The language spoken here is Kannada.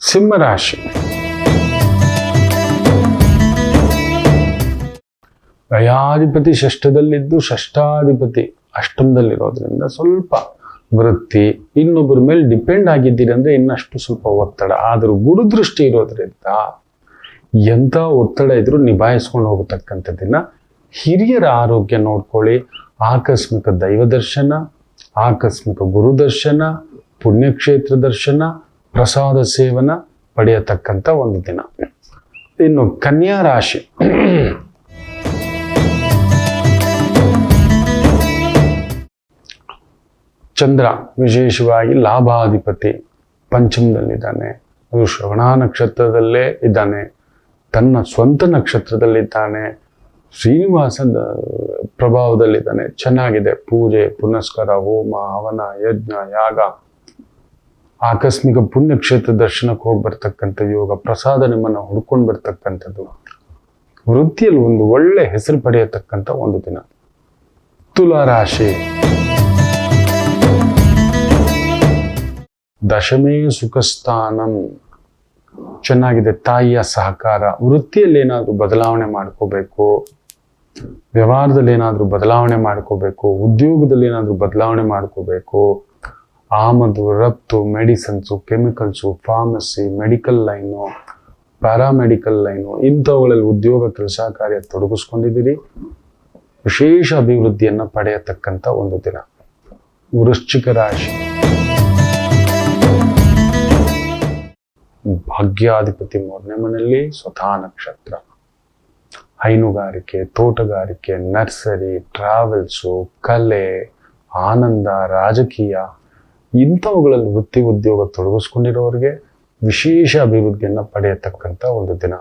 ಸಿಂಹರಾಶಿ. ವ್ಯಯಾಧಿಪತಿ ಷಷ್ಠದಲ್ಲಿದ್ದು ಷಷ್ಠಾಧಿಪತಿ ಅಷ್ಟಮದಲ್ಲಿರೋದ್ರಿಂದ ಸ್ವಲ್ಪ ವೃತ್ತಿ, ಇನ್ನೊಬ್ಬರ ಮೇಲೆ ಡಿಪೆಂಡ್ ಆಗಿದ್ದೀರಿ ಅಂದರೆ ಇನ್ನಷ್ಟು ಸ್ವಲ್ಪ ಒತ್ತಡ. ಆದರೂ ಗುರುದೃಷ್ಟಿ ಇರೋದ್ರಿಂದ ಎಂಥ ಒತ್ತಡ ಇದ್ರೂ ನಿಭಾಯಿಸ್ಕೊಂಡು ಹೋಗತಕ್ಕಂಥ ದಿನ. ಹಿರಿಯರ ಆರೋಗ್ಯ ನೋಡ್ಕೊಳ್ಳಿ. ಆಕಸ್ಮಿಕ ದೈವ ದರ್ಶನ, ಆಕಸ್ಮಿಕ ಗುರುದರ್ಶನ, ಪುಣ್ಯಕ್ಷೇತ್ರ ದರ್ಶನ, ಪ್ರಸಾದ ಸೇವನ ಪಡೆಯತಕ್ಕಂಥ ಒಂದು ದಿನ. ಇನ್ನು ಕನ್ಯಾ ರಾಶಿ. ಚಂದ್ರ ವಿಶೇಷವಾಗಿ ಲಾಭಾಧಿಪತಿ ಪಂಚಮದಲ್ಲಿದ್ದಾನೆ. ಅದು ಶ್ರವಣ ನಕ್ಷತ್ರದಲ್ಲೇ ಇದ್ದಾನೆ, ತನ್ನ ಸ್ವಂತ ನಕ್ಷತ್ರದಲ್ಲಿದ್ದಾನೆ, ಶ್ರೀನಿವಾಸದ ಪ್ರಭಾವದಲ್ಲಿದ್ದಾನೆ. ಚೆನ್ನಾಗಿದೆ. ಪೂಜೆ ಪುನಸ್ಕಾರ, ಹೋಮ ಹವನ ಯಜ್ಞ ಯಾಗ, ಆಕಸ್ಮಿಕ ಪುಣ್ಯಕ್ಷೇತ್ರ ದರ್ಶನಕ್ಕೆ ಹೋಗಿ ಬರ್ತಕ್ಕಂಥ ಯೋಗ, ಪ್ರಸಾದ ನಿಮ್ಮನ್ನು ಹುಡ್ಕೊಂಡು ಬರ್ತಕ್ಕಂಥದ್ದು, ವೃತ್ತಿಯಲ್ಲಿ ಒಂದು ಒಳ್ಳೆ ಹೆಸರು ಪಡೆಯತಕ್ಕಂಥ ಒಂದು ದಿನ. ತುಲಾ ರಾಶಿ. ದಶಮೇ ಸುಖಸ್ಥಾನಂ. ಚೆನ್ನಾಗಿದೆ. ತಾಯಿಯ ಸಹಕಾರ. ವೃತ್ತಿಯಲ್ಲಿ ಏನಾದರೂ ಬದಲಾವಣೆ ಮಾಡ್ಕೋಬೇಕು, ವ್ಯವಹಾರದಲ್ಲಿ ಏನಾದರೂ ಬದಲಾವಣೆ ಮಾಡ್ಕೋಬೇಕು, ಉದ್ಯೋಗದಲ್ಲಿ ಏನಾದರೂ ಬದಲಾವಣೆ ಮಾಡ್ಕೋಬೇಕು. ಆಮದು ರಫ್ತು, medicines, chemicals, pharmacy, medical line, paramedical line, ಇಂಥವುಗಳಲ್ಲಿ ಉದ್ಯೋಗ ಕೆಲಸ ಕಾರ್ಯ ತೊಡಗಿಸ್ಕೊಂಡಿದ್ದೀರಿ. ವಿಶೇಷ ಅಭಿವೃದ್ಧಿಯನ್ನು ಪಡೆಯತಕ್ಕಂಥ ಒಂದು ದಿನ. ವೃಶ್ಚಿಕ ರಾಶಿ. ಭಾಗ್ಯಾಧಿಪತಿ 3ನೇ ಮನೆಯಲ್ಲಿ ಸ್ವತಃ ನಕ್ಷತ್ರ. ಹೈನುಗಾರಿಕೆ, ತೋಟಗಾರಿಕೆ, ನರ್ಸರಿ, ಟ್ರಾವೆಲ್ಸು, ಕಲೆ, ಆನಂದ, ರಾಜಕೀಯ, ಇಂಥವುಗಳಲ್ಲಿ ವೃತ್ತಿ ಉದ್ಯೋಗ ತೊಡಗಿಸ್ಕೊಂಡಿರೋರಿಗೆ ವಿಶೇಷ ಅಭಿವೃದ್ಧಿಯನ್ನು ಪಡೆಯತಕ್ಕಂಥ ಒಂದು ದಿನ.